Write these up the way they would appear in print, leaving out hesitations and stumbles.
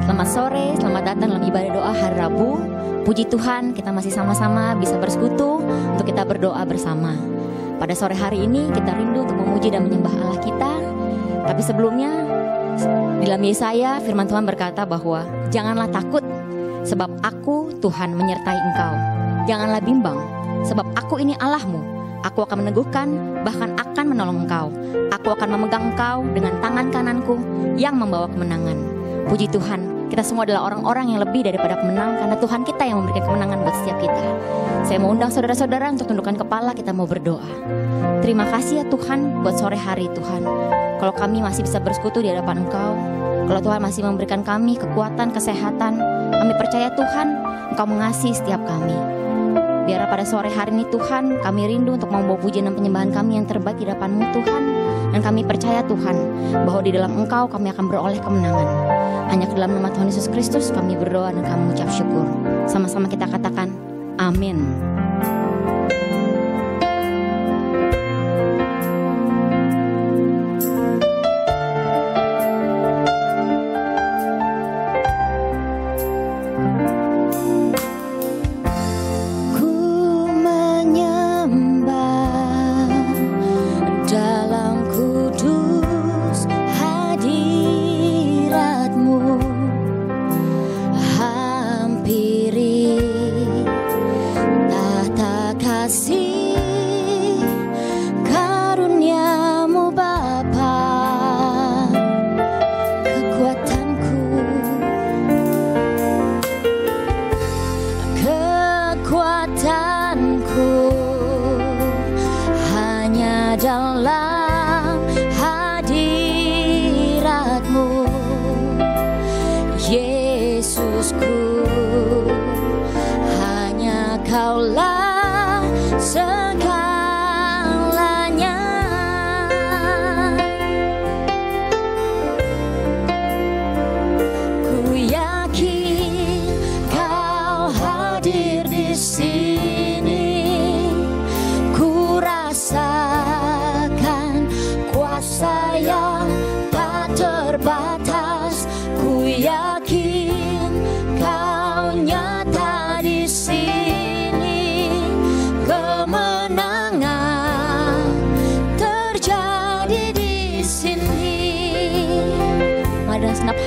Selamat sore, selamat datang dalam ibadah doa hari Rabu. Puji Tuhan, kita masih sama-sama bisa bersekutu untuk kita berdoa bersama. Pada sore hari ini kita rindu untuk memuji dan menyembah Allah kita. Tapi sebelumnya, di dalam Yesaya firman Tuhan berkata bahwa janganlah takut, sebab aku Tuhan menyertai engkau. Janganlah bimbang, sebab aku ini Allahmu. Aku akan meneguhkan, bahkan akan menolong engkau. Aku akan memegang engkau dengan tangan kananku yang membawa kemenangan. Puji Tuhan, kita semua adalah orang-orang yang lebih daripada pemenang, karena Tuhan kita yang memberikan kemenangan buat setiap kita. Saya mau undang saudara-saudara untuk tundukkan kepala, kita mau berdoa. Terima kasih ya Tuhan buat sore hari Tuhan. Kalau kami masih bisa bersekutu di hadapan Engkau, kalau Tuhan masih memberikan kami kekuatan, kesehatan, kami percaya Tuhan, Engkau mengasihi setiap kami. Biar pada sore hari ini Tuhan, kami rindu untuk membawa pujian dan penyembahan kami yang terbaik di hadapan-Mu Tuhan. Dan kami percaya Tuhan, bahwa di dalam Engkau kami akan beroleh kemenangan. Hanya ke dalam nama Tuhan Yesus Kristus kami berdoa dan kami mengucap syukur. Sama-sama kita katakan, amin.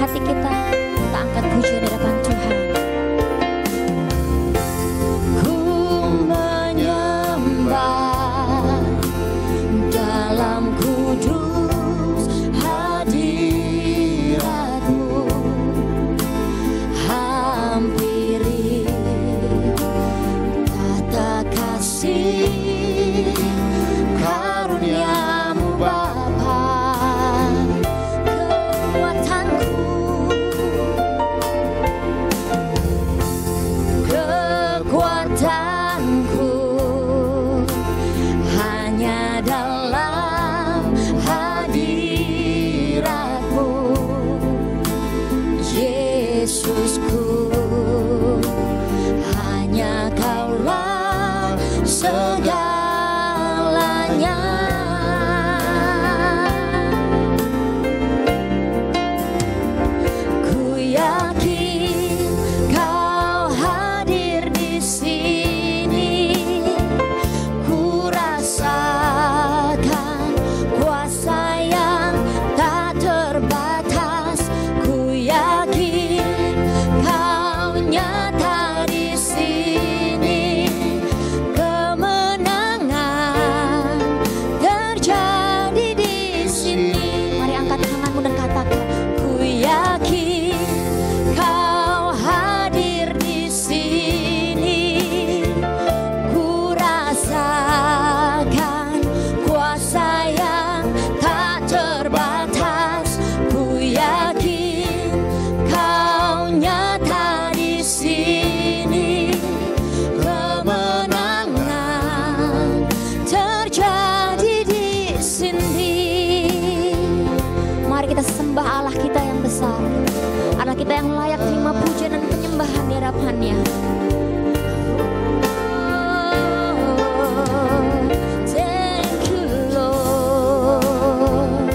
Hati kita angkat puji di hadapan Tuhan. Ku menyembah dalam kudus hadirat-Mu, hampiri tata kasih karunia-Mu Bapa. Kita yang layak terima pujian dan penyembahan di hadapan-Nya. Thank you Lord,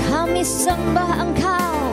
kami sembah Engkau.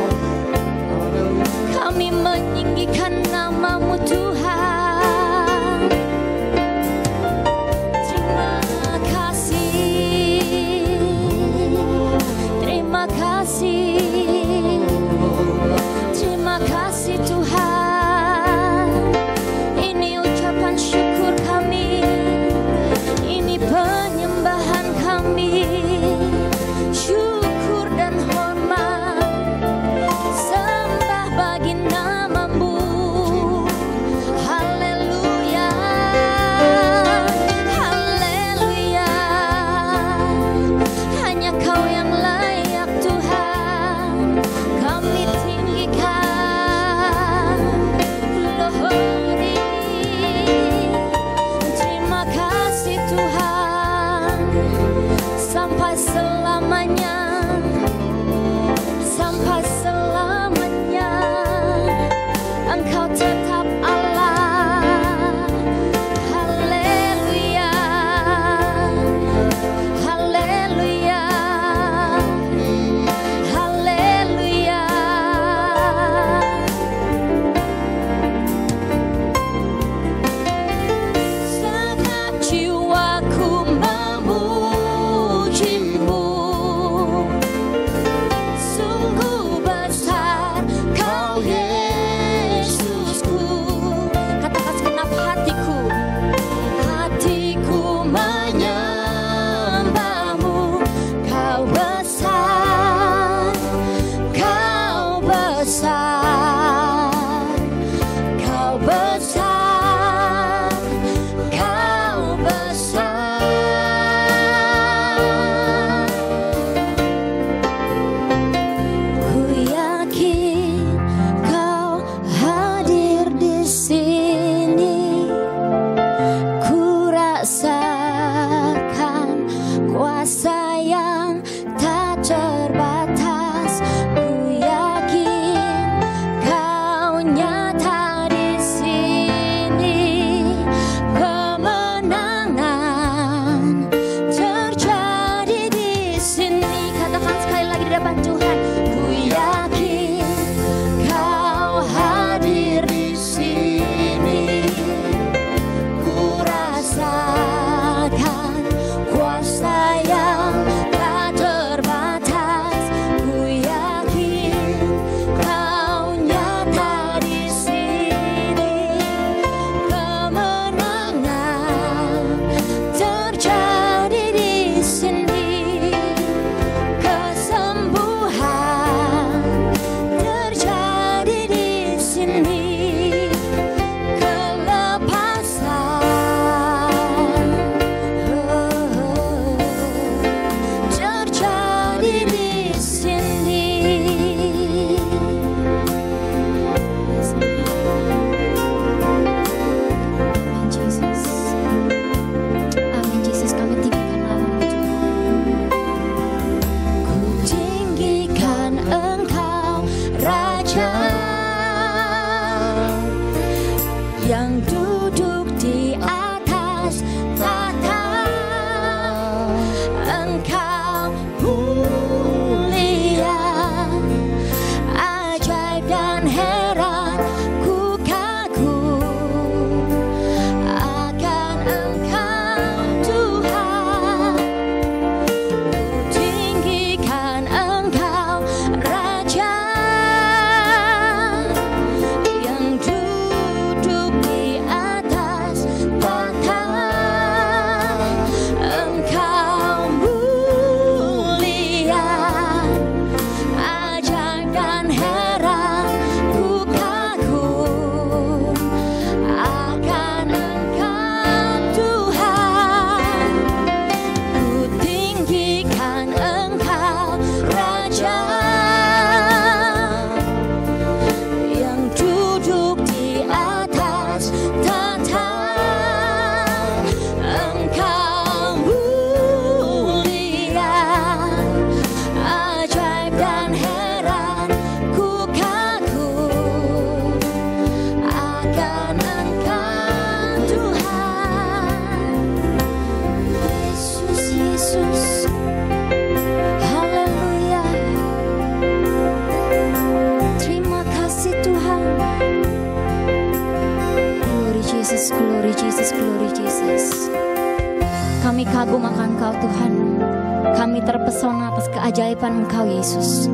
keajaiban Engkau Yesus.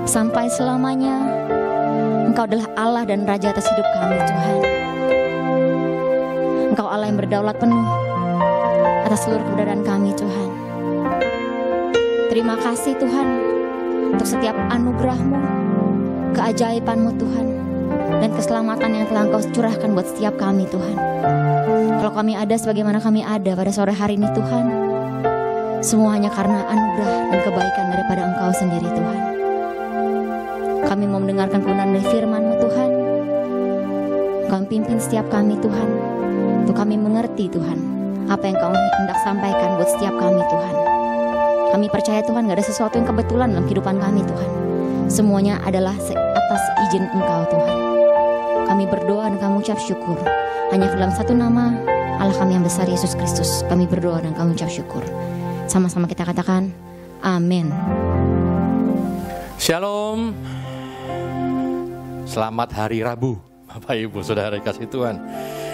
Sampai selamanya Engkau adalah Allah dan Raja atas hidup kami Tuhan. Engkau Allah yang berdaulat penuh atas seluruh keberadaan kami Tuhan. Terima kasih Tuhan untuk setiap anugerah-Mu, keajaiban-Mu Tuhan, dan keselamatan yang telah Engkau curahkan buat setiap kami Tuhan. Kalau kami ada sebagaimana kami ada pada sore hari ini Tuhan, semua hanya karena anugerah dan kebaikan daripada Engkau sendiri Tuhan. Kami mau mendengarkan kebenaran dari firman-Mu Tuhan. Kau pimpin setiap kami Tuhan, untuk kami mengerti Tuhan apa yang Kau hendak sampaikan buat setiap kami Tuhan. Kami percaya Tuhan gak ada sesuatu yang kebetulan dalam kehidupan kami Tuhan. Semuanya adalah atas izin Engkau Tuhan. Kami berdoa dan kami ucap syukur hanya dalam satu nama Allah kami yang besar, Yesus Kristus. Kami berdoa dan kami ucap syukur. Sama-sama kita katakan amin. Shalom. Selamat hari Rabu Bapak Ibu Saudara kasih Tuhan.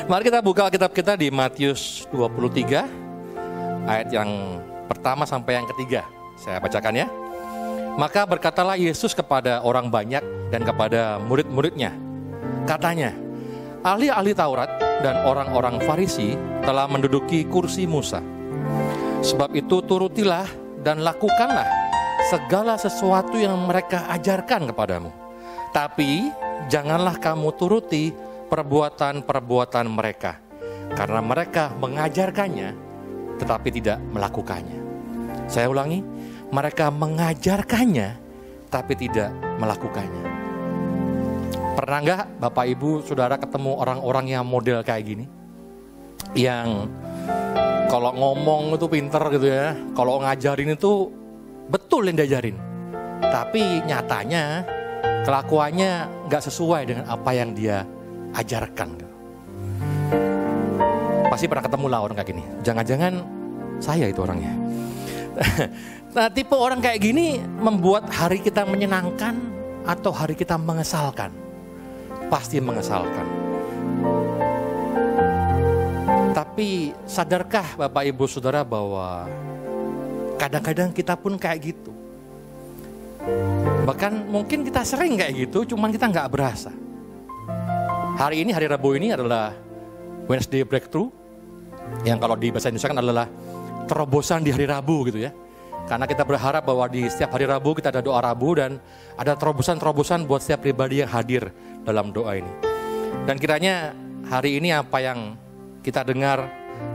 Mari kita buka Alkitab kita di Matius 23 ayat yang pertama sampai yang ketiga. Saya bacakan ya. Maka berkatalah Yesus kepada orang banyak dan kepada murid-muridnya. Katanya, ahli-ahli Taurat dan orang-orang Farisi telah menduduki kursi Musa. Sebab itu turutilah dan lakukanlah segala sesuatu yang mereka ajarkan kepadamu. Tapi janganlah kamu turuti perbuatan-perbuatan mereka, karena mereka mengajarkannya tetapi tidak melakukannya. Saya ulangi, mereka mengajarkannya tapi tidak melakukannya. Pernah nggak Bapak Ibu Saudara ketemu orang-orang yang model kayak gini? Yang kalau ngomong itu pinter gitu ya, kalau ngajarin itu betul yang diajarin, tapi nyatanya kelakuannya nggak sesuai dengan apa yang dia ajarkan. Pasti pernah ketemu lah orang kayak gini. Jangan-jangan saya itu orangnya. Nah, tipe orang kayak gini membuat hari kita menyenangkan atau hari kita mengesalkan? Pasti mengesalkan. Tapi sadarkah Bapak Ibu Saudara bahwa kadang-kadang kita pun kayak gitu? Bahkan mungkin kita sering kayak gitu, cuman kita nggak berasa. Hari ini, hari Rabu ini adalah Wednesday Breakthrough, yang kalau di bahasa Indonesia kan adalah terobosan di hari Rabu gitu ya. Karena kita berharap bahwa di setiap hari Rabu kita ada doa Rabu dan ada terobosan-terobosan buat setiap pribadi yang hadir dalam doa ini. Dan kiranya hari ini apa yang kita dengar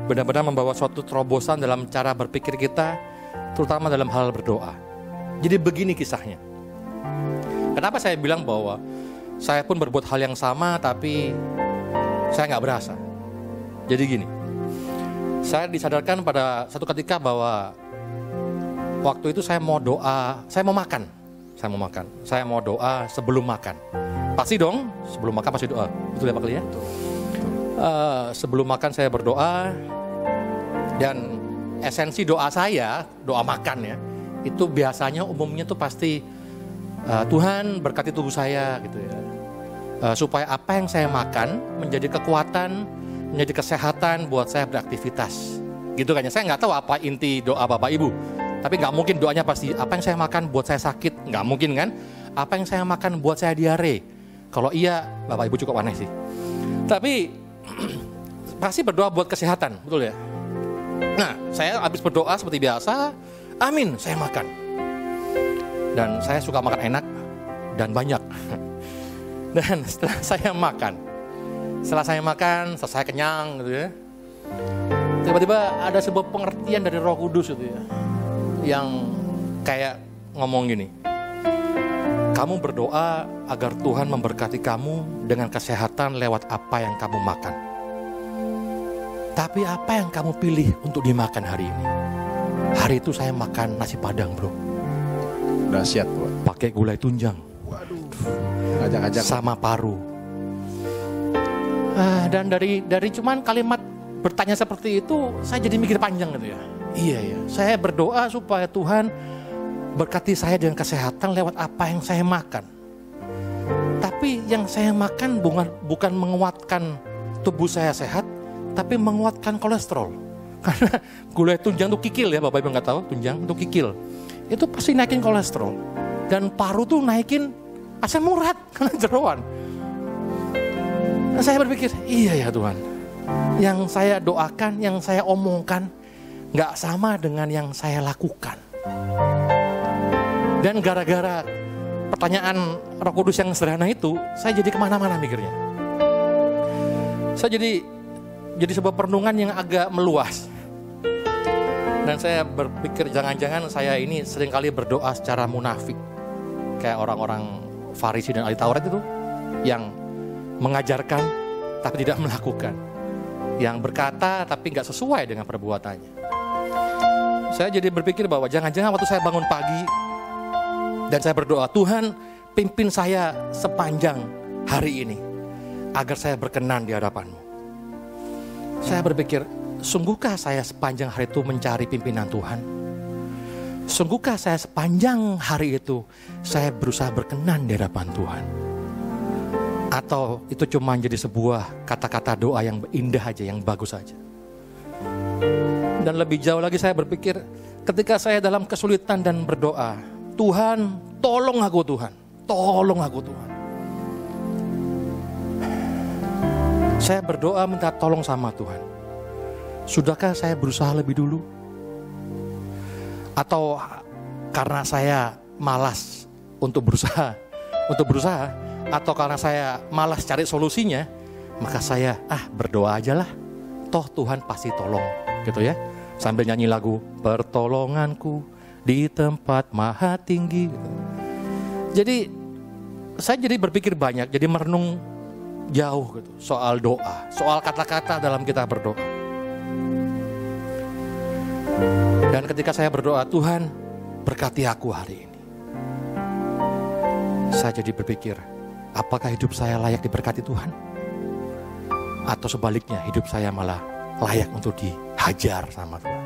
benar-benar membawa suatu terobosan dalam cara berpikir kita, terutama dalam hal berdoa. Jadi begini kisahnya. Kenapa saya bilang bahwa saya pun berbuat hal yang sama tapi saya nggak berasa. Jadi gini, saya disadarkan pada satu ketika bahwa waktu itu saya mau doa, saya mau makan. Saya mau doa sebelum makan. Pasti dong, sebelum makan pasti doa. Betul ya Pak Kli ya? Sebelum makan saya berdoa, dan esensi doa saya, doa makan ya, itu biasanya umumnya tuh pasti Tuhan berkati tubuh saya gitu ya, supaya apa yang saya makan menjadi kekuatan, menjadi kesehatan buat saya beraktivitas gitu kan ya. Saya nggak tahu apa inti doa Bapak Ibu, tapi nggak mungkin doanya pasti apa yang saya makan buat saya sakit, nggak mungkin kan. Apa yang saya makan buat saya diare, kalau iya Bapak Ibu cukup aneh sih. Tapi pasti berdoa buat kesehatan, betul ya. Nah, saya habis berdoa seperti biasa, amin, saya makan. Dan saya suka makan enak dan banyak. Dan setelah saya makan, selesai kenyang gitu ya, tiba-tiba ada sebuah pengertian dari Roh Kudus gitu ya, yang kayak ngomong gini, kamu berdoa agar Tuhan memberkati kamu dengan kesehatan lewat apa yang kamu makan. Tapi apa yang kamu pilih untuk dimakan hari ini? Hari itu saya makan nasi padang bro. Dahsyat bro. Pakai gulai tunjang. Waduh. Ngajak-ngajak. Sama paru. Dan dari cuman kalimat bertanya seperti itu, saya jadi mikir panjang gitu ya. Iya ya, saya berdoa supaya Tuhan berkati saya dengan kesehatan lewat apa yang saya makan. Tapi yang saya makan bukan menguatkan tubuh saya sehat, tapi menguatkan kolesterol. Karena gulai tunjang itu kikil ya, Bapak Ibu nggak tahu, tunjang itu kikil. itu pasti naikin kolesterol. Dan paru tuh naikin asam urat karena jeroan. Dan saya berpikir, iya ya Tuhan, yang saya doakan, yang saya omongkan gak sama dengan yang saya lakukan. Dan gara-gara pertanyaan Roh Kudus yang sederhana itu, saya jadi kemana-mana mikirnya. Saya jadi sebuah perenungan yang agak meluas. Dan saya berpikir jangan-jangan saya ini seringkali berdoa secara munafik. Kayak orang-orang Farisi dan ahli Taurat itu, yang mengajarkan tapi tidak melakukan. Yang berkata tapi gak sesuai dengan perbuatannya. Saya jadi berpikir bahwa jangan-jangan waktu saya bangun pagi dan saya berdoa, Tuhan pimpin saya sepanjang hari ini agar saya berkenan di hadapan-Mu. Saya berpikir, sungguhkah saya sepanjang hari itu mencari pimpinan Tuhan? Sungguhkah saya sepanjang hari itu saya berusaha berkenan di hadapan Tuhan? Atau itu cuma jadi sebuah kata-kata doa yang indah aja, yang bagus aja? Dan lebih jauh lagi saya berpikir, ketika saya dalam kesulitan dan berdoa, Tuhan tolong aku Tuhan, tolong aku Tuhan. Saya berdoa minta tolong sama Tuhan. Sudahkah saya berusaha lebih dulu? Atau karena saya malas untuk berusaha, atau karena saya malas cari solusinya, maka saya berdoa aja lah, toh Tuhan pasti tolong, gitu ya. Sambil nyanyi lagu pertolonganku di tempat maha tinggi. Jadi saya jadi berpikir banyak, jadi merenung jauh gitu, soal doa, soal kata-kata dalam kita berdoa. Dan ketika saya berdoa, Tuhan berkati aku hari ini, saya jadi berpikir, apakah hidup saya layak diberkati Tuhan? Atau sebaliknya hidup saya malah layak untuk dihajar sama Tuhan?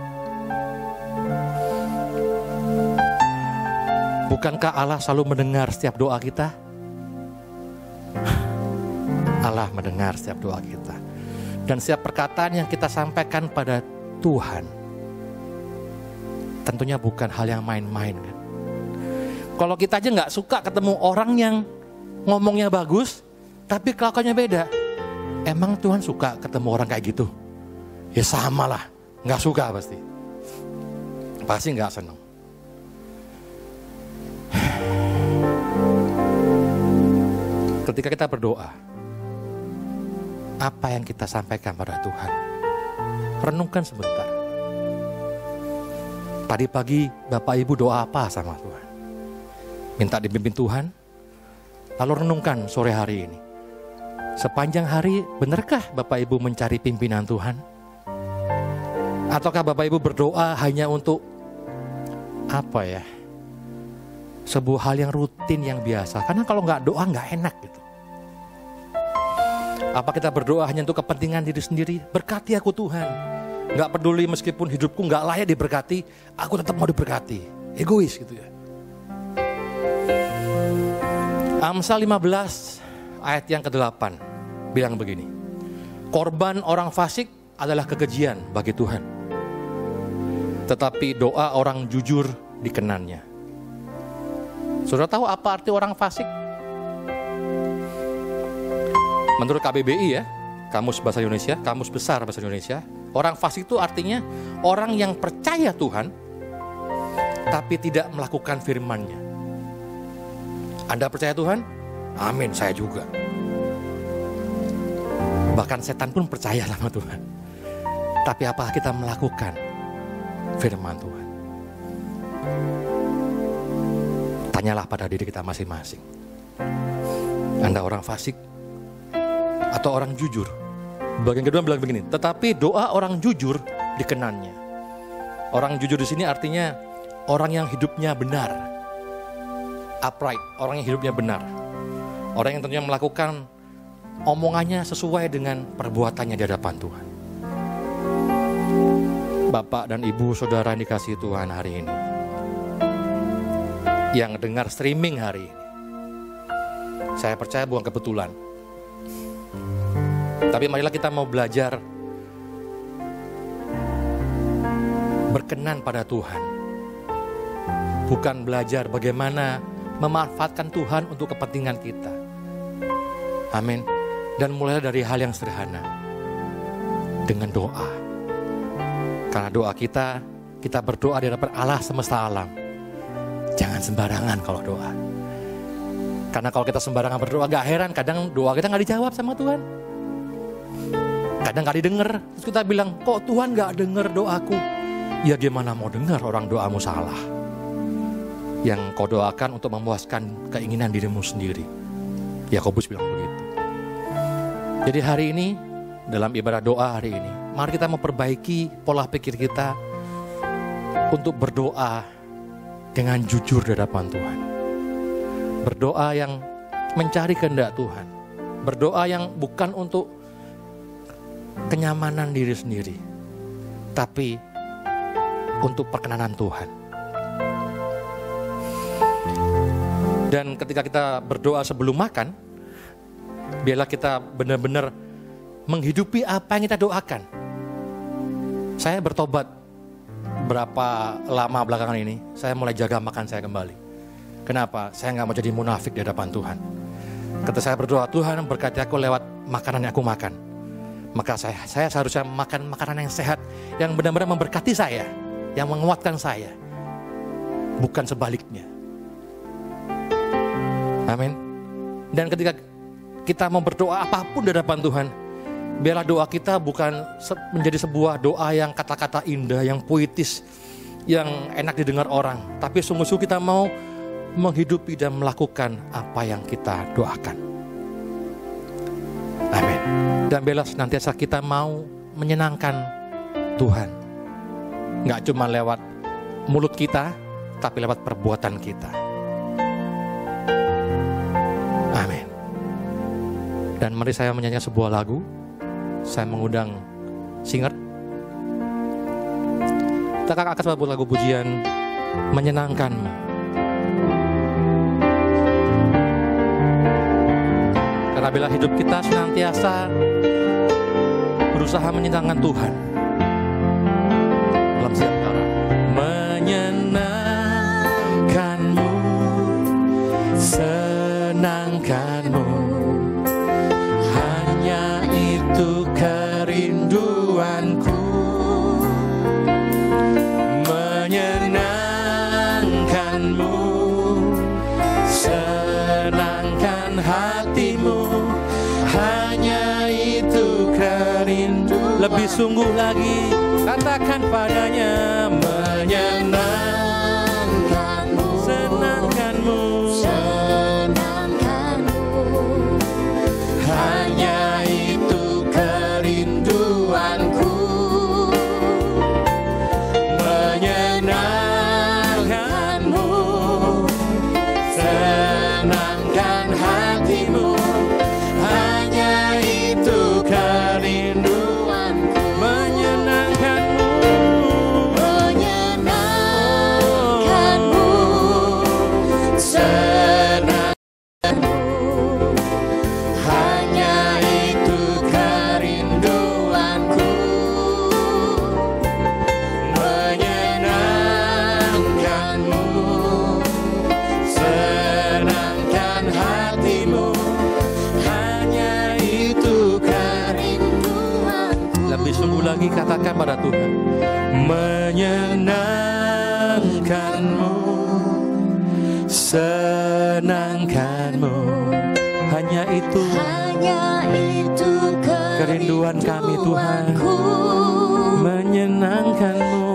Bukankah Allah selalu mendengar setiap doa kita? Allah mendengar setiap doa kita. Dan setiap perkataan yang kita sampaikan pada Tuhan tentunya bukan hal yang main-main kan. Kalau kita aja gak suka ketemu orang yang ngomongnya bagus tapi kelakuannya beda, emang Tuhan suka ketemu orang kayak gitu? Ya sama lah, gak suka pasti gak senang. Ketika kita berdoa, apa yang kita sampaikan pada Tuhan? Renungkan sebentar. Tadi pagi Bapak Ibu doa apa sama Tuhan? Minta dipimpin Tuhan? Lalu renungkan sore hari ini. Sepanjang hari benarkah Bapak Ibu mencari pimpinan Tuhan? Ataukah Bapak Ibu berdoa hanya untuk sebuah hal yang rutin, yang biasa? Karena kalau nggak doa nggak enak gitu. Apa kita berdoa hanya untuk kepentingan diri sendiri? Berkati aku Tuhan. Nggak peduli meskipun hidupku nggak layak diberkati, aku tetap mau diberkati. Egois gitu ya. Amsal 15 ayat yang ke-8 bilang begini. Korban orang fasik adalah kekejian bagi Tuhan, tetapi doa orang jujur dikenannya. Saudara tahu apa arti orang fasik? Menurut KBBI ya, Kamus Bahasa Indonesia, Kamus Besar Bahasa Indonesia, orang fasik itu artinya orang yang percaya Tuhan tapi tidak melakukan firman-Nya. Anda percaya Tuhan? Amin, saya juga. Bahkan setan pun percaya sama Tuhan. Tapi apakah kita melakukan firman Tuhan? Tanyalah pada diri kita masing-masing. Anda orang fasik atau orang jujur? Bagian kedua bilang begini, tetapi doa orang jujur dikenannya. Orang jujur di sini artinya orang yang hidupnya benar, upright, orang yang hidupnya benar, orang yang tentunya melakukan omongannya sesuai dengan perbuatannya di hadapan Tuhan. Bapak dan Ibu, saudara yang dikasihi Tuhan hari ini, yang dengar streaming hari ini, saya percaya bukan kebetulan. Tapi marilah kita mau belajar berkenan pada Tuhan bukan belajar bagaimana memanfaatkan Tuhan untuk kepentingan kita. Amin. Dan mulai dari hal yang sederhana, dengan doa. Karena doa kita berdoa di hadapan Allah semesta alam. Jangan sembarangan kalau doa. Karena kalau kita sembarangan berdoa, gak heran kadang doa kita gak dijawab sama Tuhan. Kadang gak didengar. Terus kita bilang, kok Tuhan gak dengar doaku? Ya gimana mau dengar orang doamu salah. Yang kau doakan untuk memuaskan keinginan dirimu sendiri. Yakobus bilang begitu. Jadi hari ini, dalam ibadah doa hari ini, mari kita memperbaiki pola pikir kita untuk berdoa dengan jujur di hadapan Tuhan. Berdoa yang mencari kehendak Tuhan. Berdoa yang bukan untuk kenyamanan diri sendiri, tapi untuk perkenanan Tuhan. Dan ketika kita berdoa sebelum makan, biarlah kita benar-benar menghidupi apa yang kita doakan. Saya bertobat berapa lama belakangan ini, saya mulai jaga makan saya kembali. Kenapa? Saya gak mau jadi munafik di hadapan Tuhan. Ketika saya berdoa, Tuhan berkati aku lewat makanan yang aku makan. Maka saya seharusnya makan makanan yang sehat, yang benar-benar memberkati saya, yang menguatkan saya. Bukan sebaliknya. Amin. Dan ketika kita mau berdoa apapun di hadapan Tuhan, biarlah doa kita bukan menjadi sebuah doa yang kata-kata indah, yang puitis, yang enak didengar orang. Tapi sungguh-sungguh kita mau menghidupi dan melakukan apa yang kita doakan. Amin. Dan biarlah senantiasa kita mau menyenangkan Tuhan. Gak cuma lewat mulut kita, tapi lewat perbuatan kita. Amin. Dan mari saya menyanyikan sebuah lagu. Saya mengundang singer. Kita akan sebuah lagu pujian menyenangkanmu. Karena bila hidup kita senantiasa berusaha menyenangkan Tuhan dalam setiap cara, menyenangkanmu, senangkanmu, hanya itu kerinduanku. Menyenangkanmu, senangkan hatimu, hanya itu kerinduanku. Lebih sungguh lagi katakan padanya, menyenangkanmu, senangkanmu, hanya itu kerinduanku. Menyenangkanmu, senangkan hatimu, hanya itu kerinduanku. Menyenangkanmu, menyenangkanmu, senangkanmu, hanya itu kerinduanku. Menyenangkanmu, senangkan hatimu, hanya itu kerinduanku. Lebih sungguh lagi katakan pada Tuhan, menyenangkanmu, senangkanmu, hanya itu kerinduan kami Tuhan. Menyenangkanmu,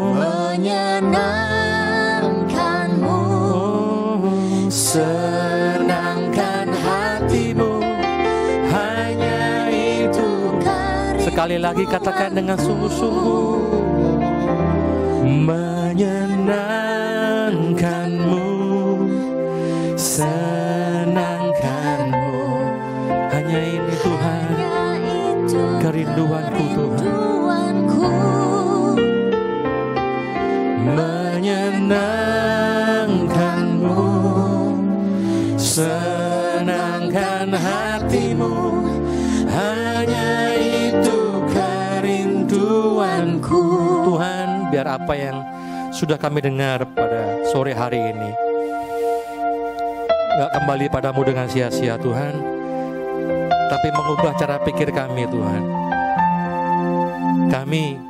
senangkan hatimu, hanya itu. Sekali lagi katakan dengan sungguh-sungguh, menyenangkanmu, senangkanmu, hanya ini Tuhan, kerinduanku Tuhan. Menyenangkanmu, senangkan hatimu, hanya itu kerinduanku. Tuhan, biar apa yang sudah kami dengar pada sore hari ini. Gak kembali padamu dengan sia-sia Tuhan, tapi mengubah cara pikir kami Tuhan. Kami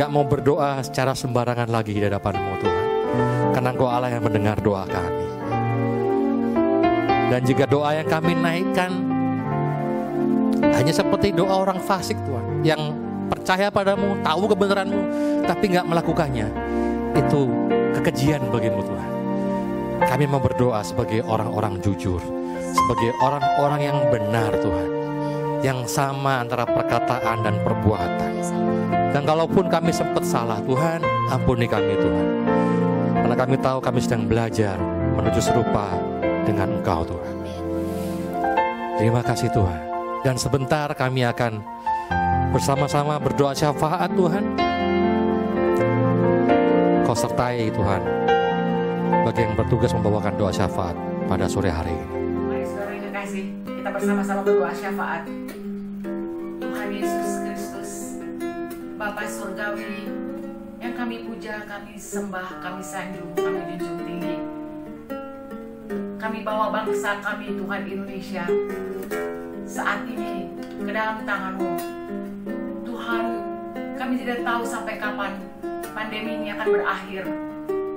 gak mau berdoa secara sembarangan lagi di hadapan-Mu Tuhan, karena Engkau Allah yang mendengar doa kami. Dan jika doa yang kami naikkan hanya seperti doa orang fasik Tuhan, yang percaya padamu, tahu kebenaran-Mu, tapi gak melakukannya, itu kekejian bagimu Tuhan. Kami mau berdoa sebagai orang-orang jujur, sebagai orang-orang yang benar Tuhan, yang sama antara perkataan dan perbuatan. Dan kalaupun kami sempat salah Tuhan, ampuni kami Tuhan, karena kami tahu kami sedang belajar menuju serupa dengan Engkau Tuhan. Terima kasih Tuhan. Dan sebentar kami akan bersama-sama berdoa syafaat Tuhan. Kau sertai Tuhan bagi yang bertugas membawakan doa syafaat pada sore hari ini. Mari saudara yang kekasih, kita bersama-sama berdoa syafaat. Tuhan Yesus Kristus, Bapa Surgawi, yang kami puja, kami sembah, kami sanjung, kami junjung tinggi. Kami bawa bangsa kami Tuhan Indonesia saat ini ke dalam tangan-Mu. Tuhan, kami tidak tahu sampai kapan pandemi ini akan berakhir.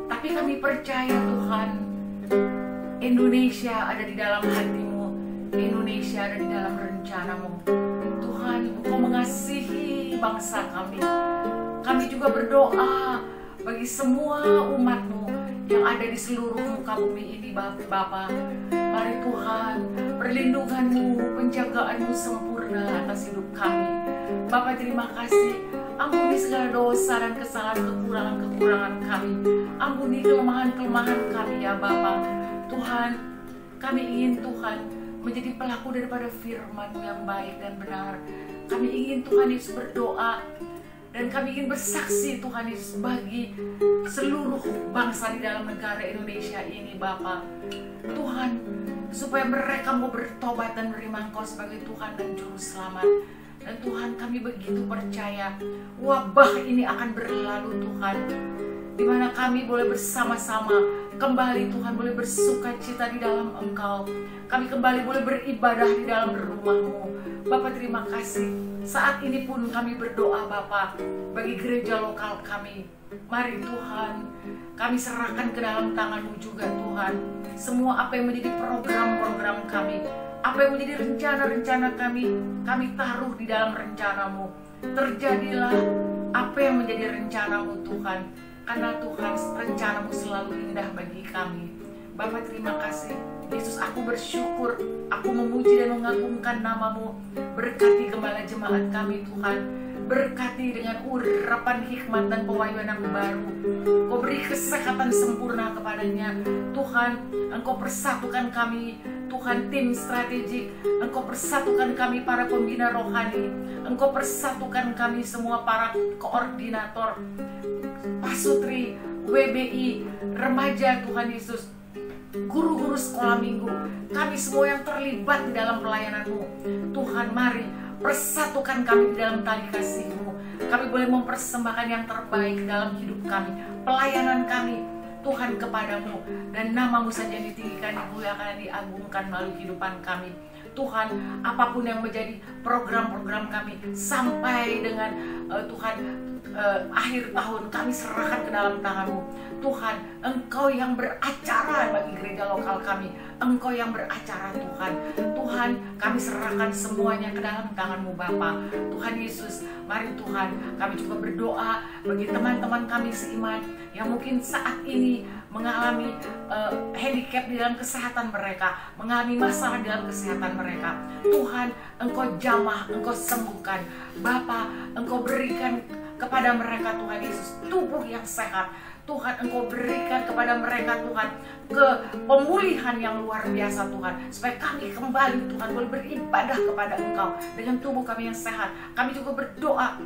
Tapi kami percaya Tuhan, Indonesia ada di dalam hati-Mu, Indonesia ada di dalam rencana-Mu. Tuhan, Engkau mengasihi bangsa kami. Kami juga berdoa bagi semua umat-Mu yang ada di seluruh muka bumi ini Bapa. Mari Tuhan, perlindungan-Mu, penjagaan-Mu sempurna atas hidup kami. Bapa, terima kasih. Ampuni segala dosa dan kesalahan, kekurangan-kekurangan kami. Ampuni kelemahan-kelemahan kami ya Bapa. Tuhan, kami ingin Tuhan menjadi pelaku daripada firman-Mu yang baik dan benar. Kami ingin Tuhan Yesus berdoa, dan kami ingin bersaksi Tuhan Yesus bagi seluruh bangsa di dalam negara Indonesia ini Bapa. Tuhan, supaya mereka mau bertobat dan menerima Engkau sebagai Tuhan dan Juru Selamat. Dan Tuhan, kami begitu percaya wabah ini akan berlalu Tuhan, di mana kami boleh bersama-sama kembali Tuhan, boleh bersuka cita di dalam Engkau. Kami kembali boleh beribadah di dalam rumah-Mu. Bapa, terima kasih. Saat ini pun kami berdoa Bapa bagi gereja lokal kami. Mari Tuhan, kami serahkan ke dalam tangan-Mu juga Tuhan. Semua apa yang menjadi program-program kami, apa yang menjadi rencana-rencana kami taruh di dalam rencana-Mu. Terjadilah apa yang menjadi rencana-Mu Tuhan, karena Tuhan, rencana-Mu selalu indah bagi kami. Bapa, terima kasih. Yesus, aku bersyukur, aku memuji dan mengagungkan nama-Mu. Berkati gembala jemaat kami Tuhan, berkati dengan urapan hikmat dan pewahyuan yang baru. Kau beri kesehatan sempurna kepadanya Tuhan. Engkau persatukan kami Tuhan, tim strategik. Engkau persatukan kami para pembina rohani. Engkau persatukan kami semua para koordinator, pasutri, WBI, remaja Tuhan Yesus, guru-guru sekolah minggu, kami semua yang terlibat di dalam pelayanan-Mu. Tuhan, mari persatukan kami di dalam tali kasih-Mu. Kami boleh mempersembahkan yang terbaik dalam hidup kami, pelayanan kami Tuhan kepadamu, dan nama-Mu saja yang ditinggikan, dimuliakan, diagungkan melalui kehidupan kami. Tuhan, apapun yang menjadi program-program kami sampai dengan Tuhan akhir tahun, kami serahkan ke dalam tangan-Mu. Tuhan, Engkau yang beracara bagi gereja lokal kami, Engkau yang beracara Tuhan. Tuhan, kami serahkan semuanya ke dalam tangan-Mu Bapa. Tuhan Yesus, mari Tuhan, kami juga berdoa bagi teman-teman kami seiman yang mungkin saat ini mengalami handicap di dalam kesehatan mereka, mengalami masalah di dalam kesehatan mereka. Tuhan, Engkau jamah, Engkau sembuhkan. Bapa, Engkau berikan kepada mereka Tuhan Yesus tubuh yang sehat. Tuhan, Engkau berikan kepada mereka Tuhan ke pemulihan yang luar biasa Tuhan, supaya kami kembali Tuhan boleh beribadah kepada Engkau dengan tubuh kami yang sehat. Kami juga berdoa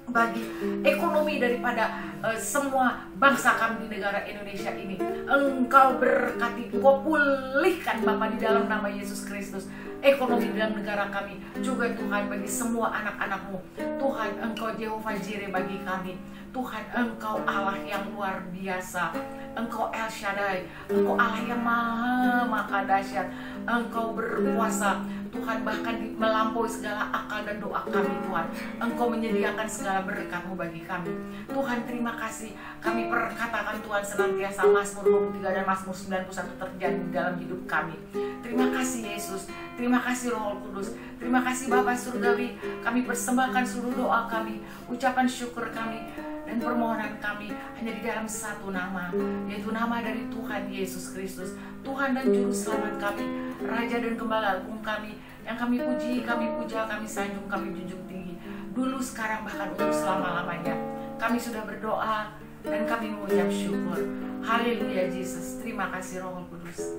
bagi ekonomi daripada semua bangsa kami di negara Indonesia ini. Engkau berkati, Engkau pulihkan Bapa di dalam nama Yesus Kristus ekonomi di dalam negara kami juga Tuhan, bagi semua anak-anak-Mu Tuhan. Engkau Jehovah Jireh bagi kami Tuhan, Engkau Allah yang luar biasa. Engkau El Shaddai, Engkau Allah yang maha dahsyat. Engkau berkuasa Tuhan, bahkan melampaui segala akal dan doa kami Tuhan. Engkau menyediakan segala berkat-Mu bagi kami. Tuhan, terima kasih. Kami perkatakan Tuhan senantiasa Mazmur 23 dan Mazmur 91 terjadi dalam hidup kami. Terima kasih Yesus. Terima kasih Roh Kudus. Terima kasih Bapa Surgawi. Kami persembahkan seluruh doa kami, ucapan syukur kami, dan permohonan kami hanya di dalam satu nama, yaitu nama dari Tuhan Yesus Kristus, Tuhan dan Juru Selamat kami, Raja dan Gembala Agung kami, yang kami puji, kami puja, kami sanjung, kami junjung tinggi, dulu, sekarang, bahkan untuk selama-lamanya. Kami sudah berdoa dan kami mengucap syukur. Haleluya Yesus. Terima kasih Roh Kudus.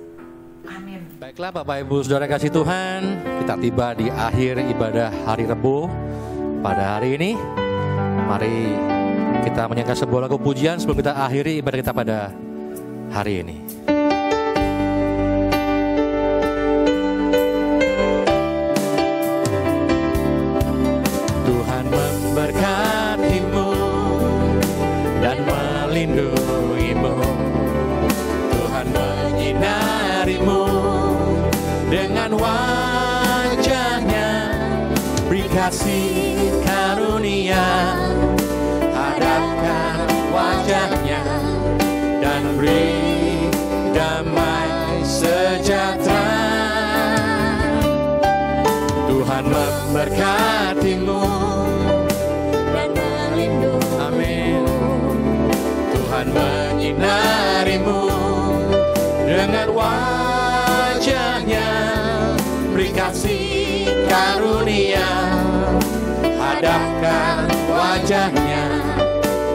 Amin. Baiklah Bapak Ibu Saudara kasih Tuhan, kita tiba di akhir ibadah hari Rebo pada hari ini. Mari kita menyanyikan sebuah lagu pujian sebelum kita akhiri ibadah kita pada hari ini. Tuhan memberkatimu dan melindungimu. Tuhan menyinarimu dengan wajah-Nya, beri kasih karunia. Hadapkan wajah-Nya dan beri damai sejahtera. Tuhan memberkatimu dan melindungimu. Amin. Tuhan menyinarimu dengan wajah-Nya, beri kasih karunia. Hadapkan wajah-Nya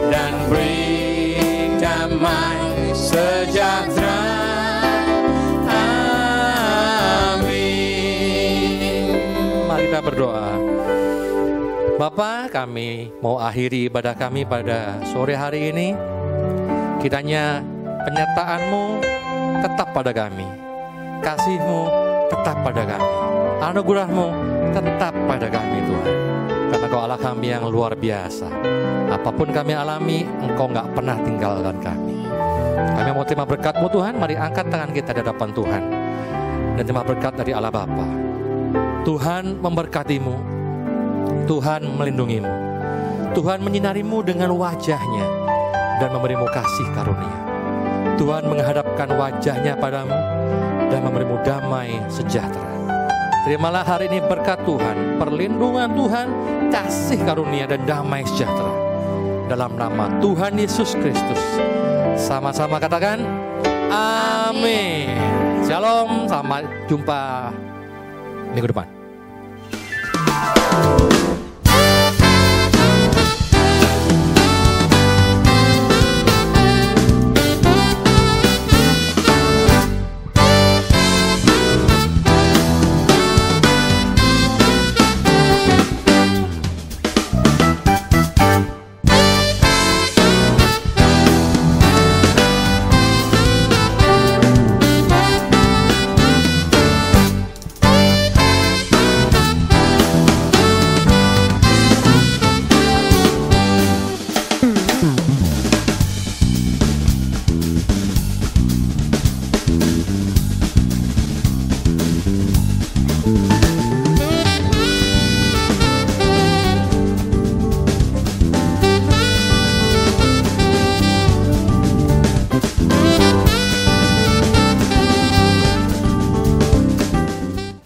dan beri damai sejahtera. Amin. Mari kita berdoa. Bapa, kami mau akhiri ibadah kami pada sore hari ini. Kiranya penyertaan-Mu tetap pada kami, kasih-Mu tetap pada kami, anugerah-Mu tetap pada kami Tuhan. Karena Kau Allah kami yang luar biasa. Apapun kami alami, Engkau gak pernah tinggalkan kami. Kami mau terima berkat-Mu Tuhan. Mari angkat tangan kita di hadapan Tuhan dan terima berkat dari Allah Bapa. Tuhan memberkatimu, Tuhan melindungimu, Tuhan menyinarimu dengan wajah-Nya dan memberimu kasih karunia. Tuhan menghadapkan wajah-Nya padamu dan memberimu damai sejahtera. Terimalah hari ini berkat Tuhan, perlindungan Tuhan, kasih karunia dan damai sejahtera. Dalam nama Tuhan Yesus Kristus. Sama-sama katakan, amin. Shalom, sampai jumpa minggu depan.